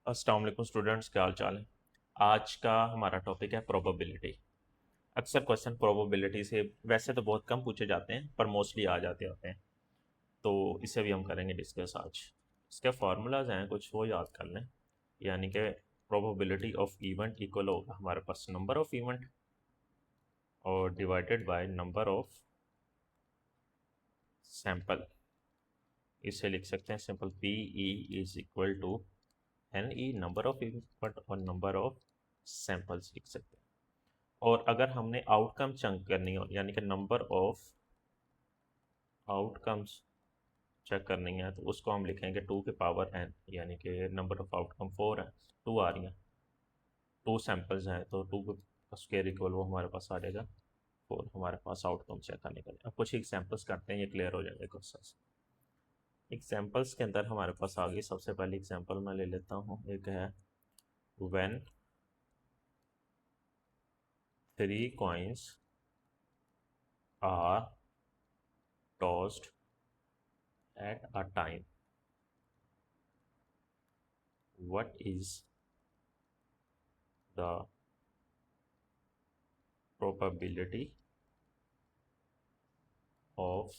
अस्सलाम वालेकुम स्टूडेंट्स, क्या हाल चाल है। आज का हमारा टॉपिक है प्रोबेबिलिटी। अक्सर क्वेश्चन प्रोबेबिलिटी से वैसे तो बहुत कम पूछे जाते हैं पर मोस्टली आ जाते होते हैं, तो इसे भी हम करेंगे डिस्कस आज। इसके फार्मूलाज हैं कुछ, वो याद कर लें। यानी कि प्रोबेबिलिटी ऑफ इवेंट इक्वल होगा हमारे पास नंबर ऑफ इवेंट और divided by number of sample. इसे लिख सकते हैं simple, P E is equal to N E, number of event और नंबर ऑफ सैंपल्स लिख सकते हैं। और अगर हमने आउटकम चंक करनी हो, यानी कि नंबर ऑफ आउटकम्स चेक करनी है, तो उसको हम लिखेंगे 2 की पावर n, यानी कि नंबर ऑफ आउटकम 4 है, 2 आ रही हैं, 2 सैम्पल्स हैं तो 2 का स्क्वायर इक्वल वो हमारे पास आ जाएगा 4 हमारे पास आउटकम चेक करने के लिए। अब कुछ एग्जांपल्स करते हैं, ये क्लियर हो जाएगा क्वेश्चन। एग्जांपल्स के अंदर हमारे पास आ गई, सबसे पहले एग्जांपल मैं ले लेता हूँ। एक है when 3 coins are tossed at a time, what is the probability of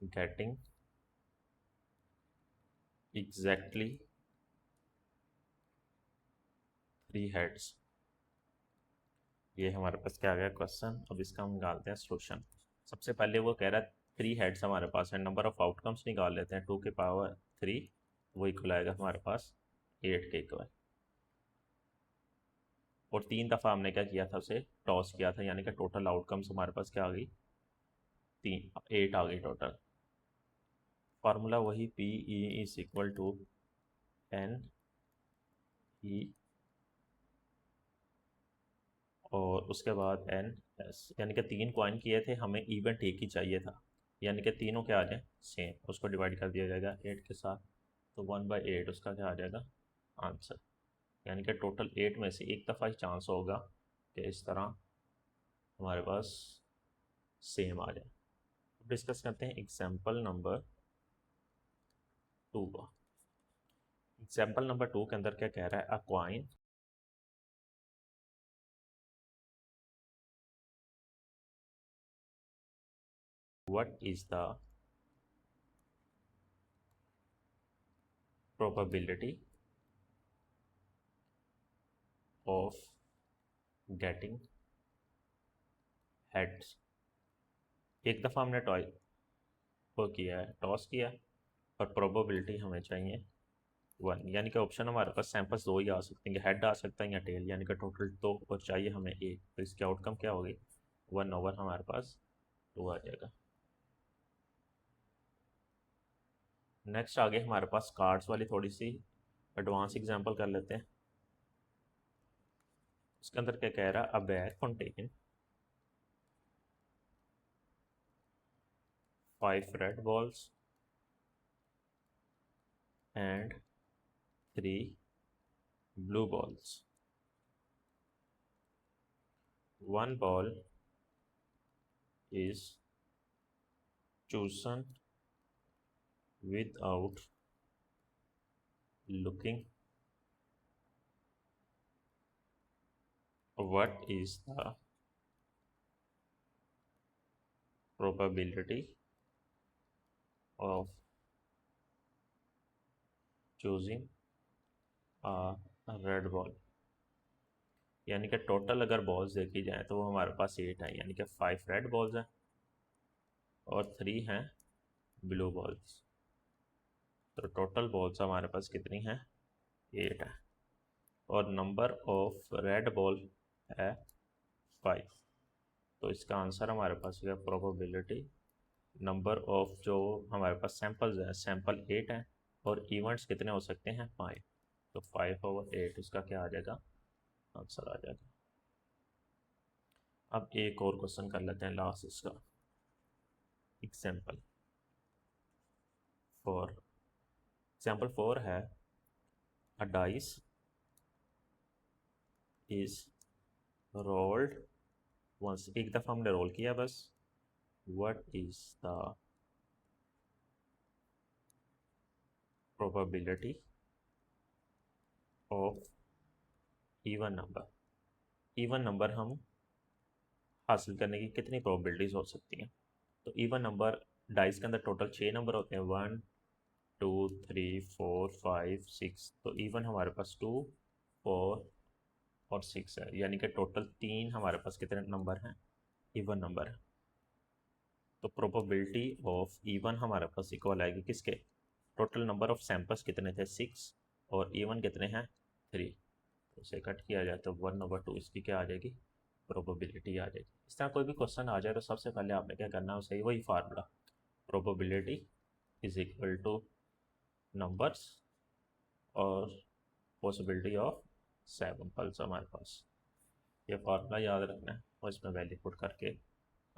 getting exactly 3 heads। ये हमारे पास क्या आ गया क्वेश्चन। अब इसका हम निकालते हैं सोल्यूशन। सबसे पहले वो कह रहा है 3 हेड्स हमारे पास है, नंबर ऑफ आउटकम्स निकाल लेते हैं। 2 की पावर 3 वो इक्वल आएगा हमारे पास 8 के इक्वल। और 3 दफ़ा हमने क्या किया था, उसे टॉस किया था, यानी कि टोटल आउटकम्स हमारे पास क्या आ गई, 8 आ गई टोटल। फार्मूला वही, P E is equal to N E और उसके बाद एन एस, यानी कि 3 कॉइन किए थे, हमें इवेंट एक ही चाहिए था, यानी कि तीनों क्या आ जाए सेम, उसको डिवाइड कर दिया जाएगा 8 के साथ, तो 1/8 उसका क्या आ जाएगा आंसर। यानी कि टोटल 8 में से एक दफ़ा ही चांस होगा कि इस तरह हमारे पास सेम आ जाए। डिस्कस करते हैं एग्जाम्पल नंबर 2 का। एग्जाम्पल नंबर 2 के अंदर क्या कह रहा है, अ coin what is the probability of getting heads. एक दफ़ा हमने टॉय वो किया है, टॉस किया है, और प्रोबेबिलिटी हमें चाहिए 1, यानी कि ऑप्शन हमारे पास सैंपल्स 2 ही आ सकते हैं, हेड आ सकता है या टेल, यानी कि टोटल 2, और चाहिए हमें 1, तो इसकी आउटकम क्या होगी 1/, हमारे पास 2 आ जाएगा। नेक्स्ट आगे हमारे पास कार्ड्स वाली थोड़ी सी एडवांस एग्जांपल कर लेते हैं। इसके अंदर क्या कह रहा है, अ bag contain 5 red balls and 3 blue balls. One ball is chosen without looking. What is the probability of choosing a red ball? यानी कि टोटल अगर बॉल्स देखी जाए तो वो हमारे पास 8 है, यानी कि 5 रेड बॉल्स हैं और 3 हैं ब्लू बॉल्स, तो टोटल बॉल्स हमारे पास कितनी हैं 8 है, और नंबर ऑफ रेड बॉल है 5। तो इसका आंसर हमारे पास है प्रोबेबिलिटी, नंबर ऑफ जो हमारे पास सैंपल्स हैं, सैंपल 8 हैं और इवेंट्स कितने हो सकते हैं 5, तो 5/8 उसका क्या आ जाएगा आंसर आ जाएगा। अब एक और क्वेश्चन कर लेते हैं लास्ट इसका। एग्जाम्पल 4, एग्जाम्पल 4 है, a dice is rolled once, एक दफ़ा हमने रोल किया बस। What is the probability of even number हम हासिल करने की कितनी प्रोबेबिलिटीज़ हो सकती हैं? तो इवन नंबर डाइस के अंदर टोटल 6 नंबर होते हैं, 1 2 3 4 5 6। तो इवन हमारे पास 2 4 और 6 है, यानी कि टोटल 3 हमारे पास कितने नंबर हैं? इवन नंबर है। तो प्रोबेबिलिटी ऑफ इवन हमारे पास इक्वल आएगी किसके? टोटल नंबर ऑफ सैंपल्स कितने थे? 6, और इवन कितने हैं? 3। तो उसे कट किया जाए तो 1/2 इसकी क्या आ जाएगी? प्रोबेबिलिटी आ जाएगी। इस तरह कोई भी क्वेश्चन आ जाए तो सबसे पहले आपने क्या करना है, उसे वही formula, probability is equal two numbers और पॉसिबिलिटी ऑफ 7 पल्स हमारे पास। ये फार्मूला याद रखना है और इसमें वैल्यू पुट करके